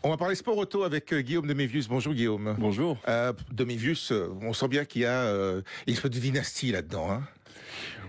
On va parler sport auto avec Guillaume de Mévius. Bonjour Guillaume. Bonjour. De Mévius, on sent bien qu'il y a une espèce de dynastie là-dedans. Hein.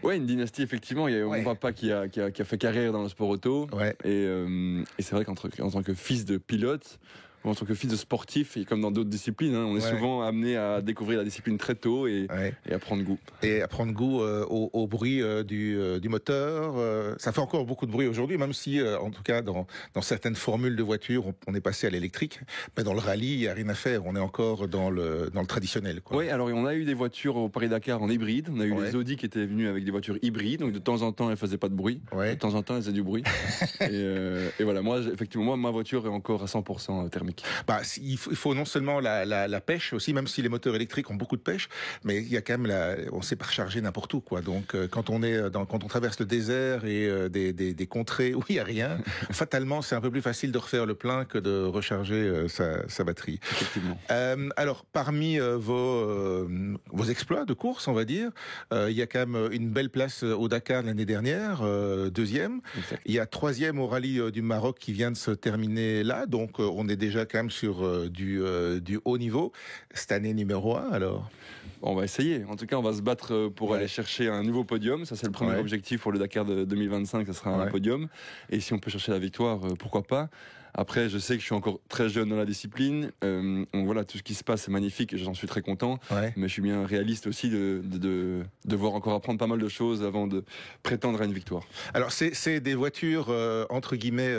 Ouais, une dynastie, effectivement. Il y a mon papa qui a fait carrière dans le sport auto. Ouais. Et c'est vrai qu'en tant que fils de pilote, ou en tant que fils de sportif, et comme dans d'autres disciplines, on est souvent amené à découvrir la discipline très tôt et à prendre goût. Et à prendre goût au bruit du moteur. Ça fait encore beaucoup de bruit aujourd'hui, même si, en tout cas, dans certaines formules de voitures, on est passé à l'électrique. Mais dans le rallye, il n'y a rien à faire. On est encore dans le traditionnel. Oui, alors on a eu des voitures au Paris-Dakar en hybride. On a eu les Audi qui étaient venus avec des voitures hybrides. Donc de temps en temps, elles faisaient pas de bruit. De temps en temps, elles faisaient du bruit. et voilà, moi, ma voiture est encore à 100% thermique. Bah, il faut non seulement la pêche aussi, même si les moteurs électriques ont beaucoup de pêche, mais il y a quand même on sait pas recharger n'importe où, quoi. Donc, quand on traverse le désert et des contrées où il y a rien, fatalement, c'est un peu plus facile de refaire le plein que de recharger sa batterie. Effectivement. Alors, parmi vos exploits de course, on va dire, il y a quand même une belle place au Dakar l'année dernière, deuxième. Exact. Il y a troisième au rallye du Maroc qui vient de se terminer là, donc on est déjà quand même sur du haut niveau. Cette année numéro 1, alors? On va essayer. En tout cas, on va se battre pour aller chercher un nouveau podium. Ça, c'est le premier objectif pour le Dakar de 2025. Ça sera un podium. Et si on peut chercher la victoire, pourquoi pas? Après, je sais que je suis encore très jeune dans la discipline. Voilà, tout ce qui se passe, c'est magnifique et j'en suis très content. Mais je suis bien réaliste aussi de devoir encore apprendre pas mal de choses avant de prétendre à une victoire. Alors, c'est des voitures, entre guillemets,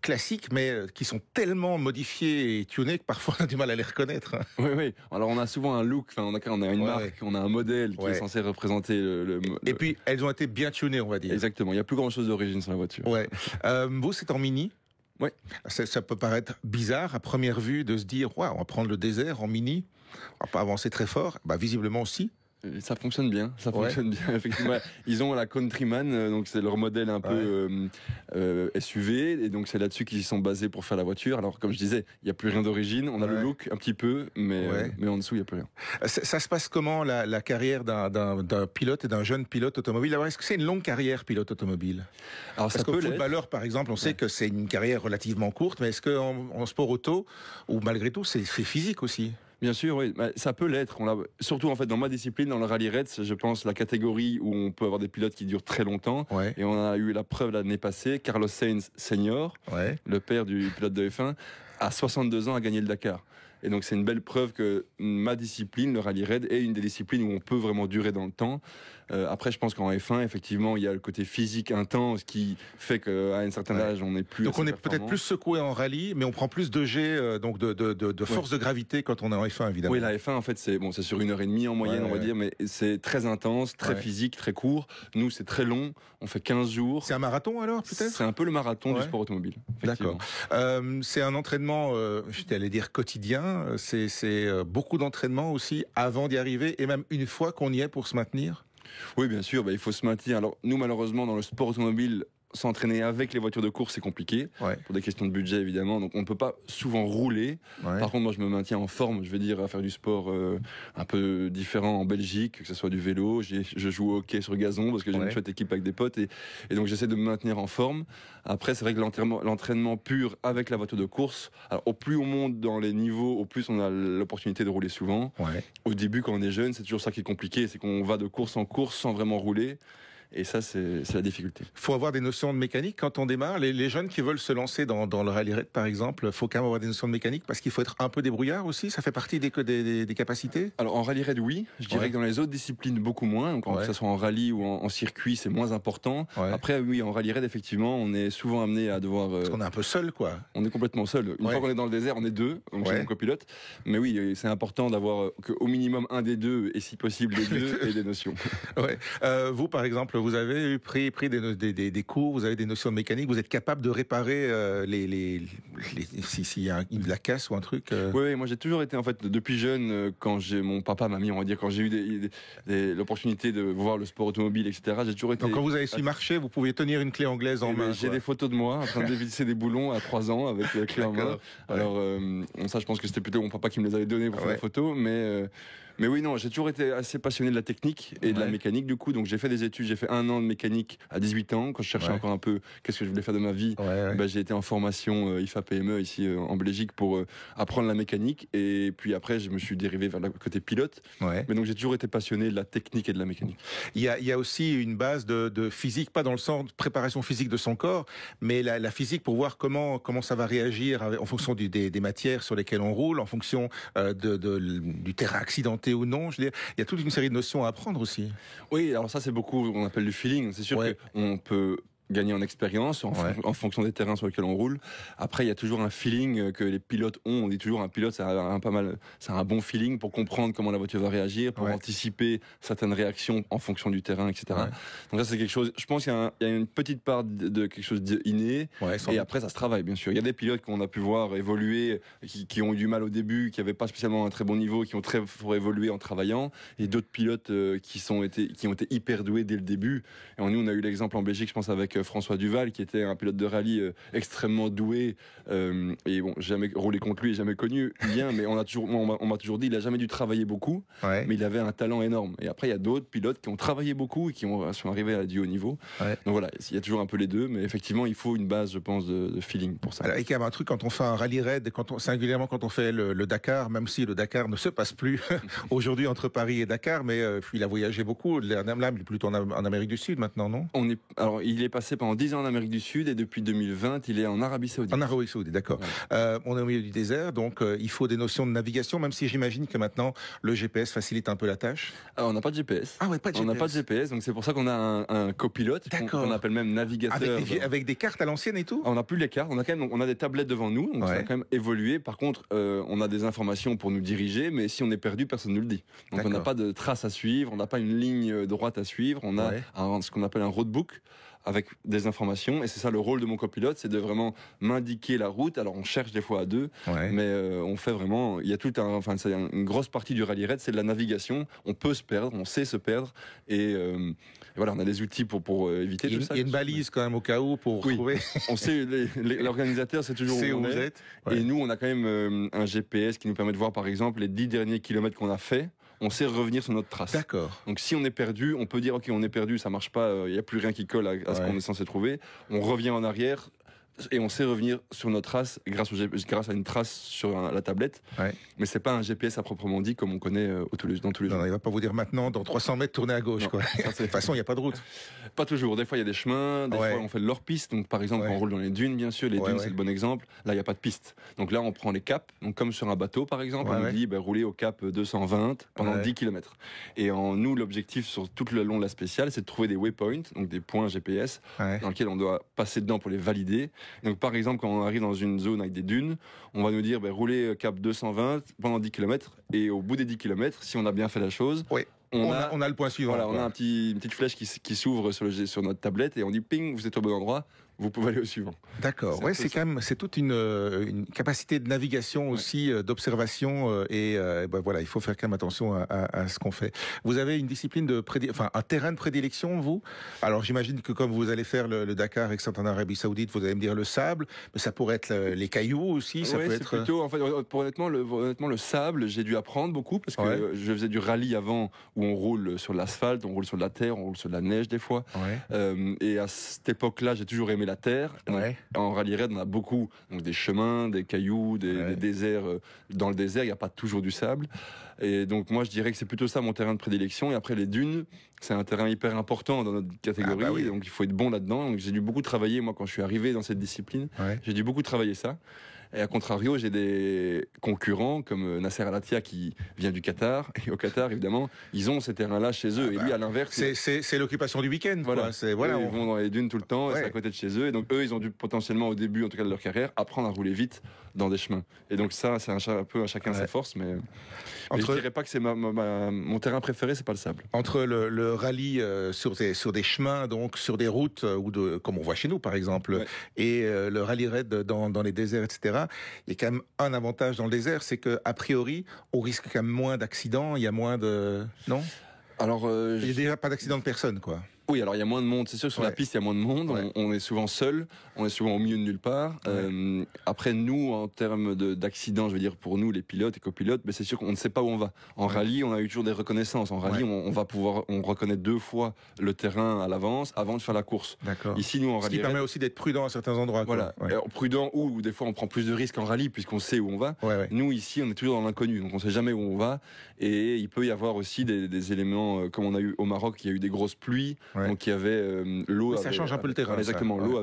classiques, mais qui sont tellement modifiées et tunées que parfois on a du mal à les reconnaître. Oui. Alors, on a souvent un look, on a une marque, on a un modèle qui est censé représenter Et puis, elles ont été bien tunées, on va dire. Exactement. Il y a plus grand chose d'origine sur la voiture. Vous, c'est en mini? Ouais. Ça peut paraître bizarre à première vue de se dire, on va prendre le désert en mini, on va pas avancer très fort. Bah, visiblement aussi. Ça fonctionne bien, fonctionne bien, effectivement. Ils ont la Countryman, donc c'est leur modèle un peu SUV, et donc c'est là-dessus qu'ils sont basés pour faire la voiture. Alors, comme je disais, il n'y a plus rien d'origine, on a le look un petit peu, mais en dessous, il n'y a plus rien. Ça se passe comment, la carrière d'un pilote et d'un jeune pilote automobile? Alors, est-ce que c'est une longue carrière, pilote automobile? Alors, parce qu'au footballeur, par exemple, on sait que c'est une carrière relativement courte, mais est-ce qu'en sport auto, ou malgré tout, c'est physique aussi? Bien sûr, oui. Ça peut l'être. Surtout en fait dans ma discipline, dans le rallye raid, je pense la catégorie où on peut avoir des pilotes qui durent très longtemps. Et on a eu la preuve l'année passée. Carlos Sainz senior, le père du pilote de F1, à 62 ans a gagné le Dakar. Et donc c'est une belle preuve que ma discipline, le rallye raid, est une des disciplines où on peut vraiment durer dans le temps. Après, je pense qu'en F1, effectivement, il y a le côté physique intense qui fait qu'à un certain âge, on n'est plus. Donc on est peut-être plus secoué en rallye, mais on prend plus de G, donc de force de gravité quand on est en F1, évidemment. Oui, la F1, en fait, c'est sur 1h30 en moyenne, on va dire, mais c'est très intense, très physique, très court. Nous, c'est très long. On fait 15 jours. C'est un marathon alors, peut-être? C'est un peu le marathon du sport automobile. D'accord. C'est un entraînement, j'étais allé dire quotidien. C'est beaucoup d'entraînement aussi avant d'y arriver et même une fois qu'on y est pour se maintenir. Oui, bien sûr, il faut se maintenir. Alors nous, malheureusement, dans le sport automobile, s'entraîner avec les voitures de course, c'est compliqué, pour des questions de budget évidemment, donc on ne peut pas souvent rouler. Par contre, moi je me maintiens en forme, je veux dire, à faire du sport un peu différent en Belgique, que ce soit du vélo, je joue au hockey sur gazon parce que j'ai une chouette équipe avec des potes, et donc j'essaie de me maintenir en forme. Après, c'est vrai que l'entraînement pur avec la voiture de course, alors au plus on monte dans les niveaux, au plus on a l'opportunité de rouler souvent. Au début, quand on est jeune, c'est toujours ça qui est compliqué, c'est qu'on va de course en course sans vraiment rouler. Et ça, c'est la difficulté. Faut avoir des notions de mécanique quand on démarre. Les jeunes qui veulent se lancer dans le rallye raid, par exemple, faut quand même avoir des notions de mécanique parce qu'il faut être un peu débrouillard aussi. Ça fait partie des capacités. Alors en rallye raid, oui. Je dirais que dans les autres disciplines, beaucoup moins. Donc que ce soit en rallye ou en circuit, c'est moins important. Après, oui, en rallye raid, effectivement, on est souvent amené à devoir. Parce qu'on est un peu seul, quoi. On est complètement seul. Une fois qu'on est dans le désert, on est deux. Donc j'ai mon copilote. Mais oui, c'est important d'avoir qu'au minimum un des deux, et si possible les deux, et des notions. Vous, par exemple, vous avez pris des cours, vous avez des notions de mécanique, vous êtes capable de réparer s'il y a de la casse ou un truc. Oui, moi j'ai toujours été en fait depuis jeune, quand mon papa m'a mis, on va dire, quand j'ai eu l'opportunité de voir le sport automobile, etc. J'ai toujours été. Donc quand vous avez su marcher, vous pouviez tenir une clé anglaise en main. J'ai des photos de moi en train de dévisser des boulons à 3 ans avec la clé en main. Alors ça, je pense que c'était plutôt mon papa qui me les avait donnés pour faire la photo, mais oui, non, j'ai toujours été assez passionné de la technique et de la mécanique du coup, donc j'ai fait des études, j'ai fait fait 1 an de mécanique à 18 ans, quand je cherchais encore un peu qu'est-ce que je voulais faire de ma vie. J'ai été en formation IFA PME ici en Belgique pour apprendre la mécanique, et puis après je me suis dérivé vers le côté pilote. Mais donc j'ai toujours été passionné de la technique et de la mécanique. Il y a aussi une base de physique, pas dans le sens de préparation physique de son corps, mais la physique pour voir comment ça va réagir en fonction des matières sur lesquelles on roule, en fonction du terrain accidenté ou non. Je veux dire, il y a toute une série de notions à apprendre aussi. Oui, alors ça c'est beaucoup, on appelle du feeling. C'est sûr qu'on peut gagner en expérience en fonction des terrains sur lesquels on roule. Après, il y a toujours un feeling que les pilotes ont. On dit toujours un pilote, c'est un bon feeling pour comprendre comment la voiture va réagir, pour anticiper certaines réactions en fonction du terrain, etc. Donc ça, c'est quelque chose. Je pense qu'il y a une petite part de quelque chose d'inné. Et après, ça se travaille, bien sûr. Il y a des pilotes qu'on a pu voir évoluer, qui ont eu du mal au début, qui n'avaient pas spécialement un très bon niveau, qui ont très fort évolué en travaillant, et d'autres pilotes qui ont été hyper doués dès le début. Et nous, on a eu l'exemple en Belgique, je pense, avec François Duval, qui était un pilote de rallye extrêmement doué, et bon, j'ai jamais roulé contre lui, jamais connu bien, mais on m'a toujours dit, il a jamais dû travailler beaucoup, mais il avait un talent énorme. Et après, il y a d'autres pilotes qui ont travaillé beaucoup et qui sont arrivés à du haut niveau. Donc voilà, il y a toujours un peu les deux, mais effectivement, il faut une base, je pense, de feeling pour ça. Alors, il y a un truc, quand on fait un rallye raid, singulièrement quand on fait le Dakar, même si le Dakar ne se passe plus aujourd'hui entre Paris et Dakar, mais il a voyagé beaucoup. Là, il est plutôt en Amérique du Sud maintenant, non? Alors, il est passé pendant 10 ans en Amérique du Sud, et depuis 2020, il est en Arabie Saoudite. En Arabie Saoudite, d'accord. On est au milieu du désert, donc il faut des notions de navigation, même si j'imagine que maintenant le GPS facilite un peu la tâche. Alors, on n'a pas de GPS. Ah ouais, pas de GPS. On n'a pas de GPS, donc c'est pour ça qu'on a un copilote, qu'on appelle même navigateur. Avec des cartes à l'ancienne et tout. On n'a plus les cartes, on a des tablettes devant nous, donc ça a quand même évolué. Par contre, on a des informations pour nous diriger, mais si on est perdu, personne ne nous le dit. Donc on n'a pas de trace à suivre, on n'a pas une ligne droite à suivre, on a ce qu'on appelle un roadbook, avec des informations, et c'est ça le rôle de mon copilote, c'est de vraiment m'indiquer la route. Alors on cherche des fois à deux, mais on fait vraiment, il y a c'est une grosse partie du rallye raid, c'est de la navigation. On peut se perdre, on sait se perdre, et voilà, on a des outils pour éviter tout ça. Il y a une balise quand même au cas où pour trouver. On sait, l'organisateur sait toujours où vous êtes. Et nous, on a quand même un GPS qui nous permet de voir, par exemple, les 10 derniers kilomètres qu'on a fait. On sait revenir sur notre trace. D'accord. Donc si on est perdu, on peut dire ok, on est perdu, ça marche pas, il n'y a plus rien qui colle à ce qu'on est censé trouver. On revient en arrière et on sait revenir sur notre trace grâce à une trace sur la tablette. Mais c'est pas un GPS à proprement dit comme on connaît dans tous les jours. Non, il va pas vous dire maintenant dans 300 mètres tournez à gauche. Quoi. De toute façon, il n'y a pas de route. Pas toujours. Des fois, il y a des chemins. Des fois, on fait de l'hors-piste. Donc, par exemple, quand on roule dans les dunes, bien sûr, les dunes, c'est le bon exemple. Là, il n'y a pas de piste. Donc là, on prend les caps. Donc, comme sur un bateau, par exemple, on nous dit rouler au cap 220 pendant 10 km. Et nous, l'objectif sur tout le long de la spéciale, c'est de trouver des waypoints, donc des points GPS, dans lesquels on doit passer dedans pour les valider. Donc, par exemple, quand on arrive dans une zone avec des dunes, on va nous dire rouler cap 220 pendant 10 km, et au bout des 10 km, si on a bien fait la chose, on a le point suivant. Voilà, on a une petite flèche qui s'ouvre sur notre tablette, et on dit ping, vous êtes au bon endroit, vous pouvez aller au suivant. D'accord. C'est toute une capacité de navigation aussi, d'observation, et voilà, il faut faire quand même attention à ce qu'on fait. Vous avez une discipline un terrain de prédilection, vous? Alors j'imagine que comme vous allez faire le Dakar avec en Arabie Saoudite, vous allez me dire le sable, mais ça pourrait être les cailloux aussi. Ça peut être plutôt, en fait, honnêtement, le sable, j'ai dû apprendre beaucoup parce que je faisais du rallye avant où on roule sur l'asphalte, on roule sur de la terre, on roule sur de la neige des fois. Et à cette époque-là, j'ai toujours aimé la terre. En rallye raid, on a beaucoup, donc des chemins, des cailloux, des déserts. Dans le désert, il n'y a pas toujours du sable. Et donc moi, je dirais que c'est plutôt ça mon terrain de prédilection. Et après, les dunes, c'est un terrain hyper important dans notre catégorie. Donc il faut être bon là-dedans. Donc j'ai dû beaucoup travailler, moi, quand je suis arrivé dans cette discipline. J'ai dû beaucoup travailler ça. Et à contrario, j'ai des concurrents comme Nasser Al-Attiyah qui vient du Qatar. Et au Qatar, évidemment, ils ont ces terrains-là chez eux. Et lui, à l'inverse, c'est l'occupation du week-end. Voilà. Ils vont dans les dunes tout le temps. C'est à côté de chez eux. Et donc eux, ils ont dû potentiellement, au début, en tout cas de leur carrière, apprendre à rouler vite dans des chemins. Et donc ça, c'est un peu à chacun ses forces. Mais je dirais pas que c'est mon terrain préféré, c'est pas le sable. Entre le rallye sur des chemins, donc sur des routes comme on voit chez nous, par exemple, et le rallye raid dans les déserts, etc. Il y a quand même un avantage dans le désert, c'est que a priori, on risque quand même moins d'accidents. Il y a moins de il y a déjà pas d'accidents de personnes, quoi. Oui, alors il y a moins de monde. C'est sûr que sur la piste, il y a moins de monde. On est souvent seul. On est souvent au milieu de nulle part. Après, nous, en termes d'accidents, je veux dire, pour nous, les pilotes et copilotes, mais c'est sûr qu'on ne sait pas où on va. En rallye, on a eu toujours des reconnaissances. En rallye, on reconnaît 2 fois le terrain à l'avance avant de faire la course. D'accord. Ici, nous, en rallye. Ce qui permet aussi d'être prudent à certains endroits. Voilà. Prudent ou des fois, on prend plus de risques en rallye puisqu'on sait où on va. Nous, ici, on est toujours dans l'inconnu. Donc, on ne sait jamais où on va. Et il peut y avoir aussi des éléments, comme on a eu au Maroc, il y a eu des grosses pluies. Donc il y avait l'eau. Ça change un peu le terrain. Exactement. L'eau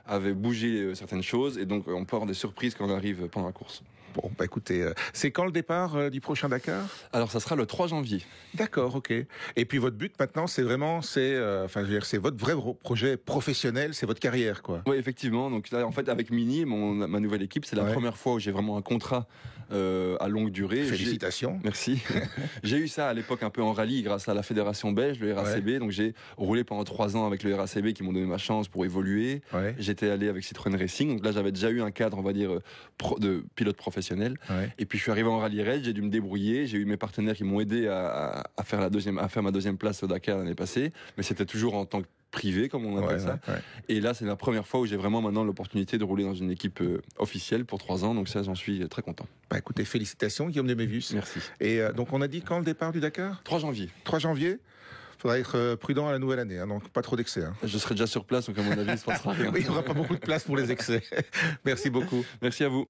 avait bougé certaines choses et donc on peut avoir des surprises quand on arrive pendant la course. Bon, bah écoutez, c'est quand le départ du prochain Dakar ? Alors ça sera le 3 janvier. D'accord, ok. Et puis votre but maintenant, c'est vraiment, c'est votre vrai projet professionnel, c'est votre carrière, quoi. Oui, effectivement. Donc là, en fait, avec Mini, ma nouvelle équipe, c'est la première fois où j'ai vraiment un contrat à longue durée. Félicitations. Merci. J'ai eu ça à l'époque un peu en rallye grâce à la fédération belge, le RACB. Donc j'ai roulé pendant 3 ans avec le RACB qui m'ont donné ma chance pour évoluer. J'étais allé avec Citroën Racing. Donc là, j'avais déjà eu un cadre, on va dire, de pilote professionnel. Et puis je suis arrivé en rallye raid, j'ai dû me débrouiller. J'ai eu mes partenaires qui m'ont aidé à faire ma deuxième place au Dakar l'année passée. Mais c'était toujours en tant que privé, comme on appelle ça. Et là, c'est la première fois où j'ai vraiment maintenant l'opportunité de rouler dans une équipe officielle pour 3 ans. Donc ça, j'en suis très content. Bah écoutez, félicitations, Guillaume Demévius. Merci. Et donc, on a dit quand le départ du Dakar ? 3 janvier. 3 janvier ? Il faudra être prudent à la nouvelle année, donc pas trop d'excès. Je serai déjà sur place, donc à mon avis, il se passera rien. Oui, il n'y aura pas beaucoup de place pour les excès. Merci beaucoup. Merci à vous.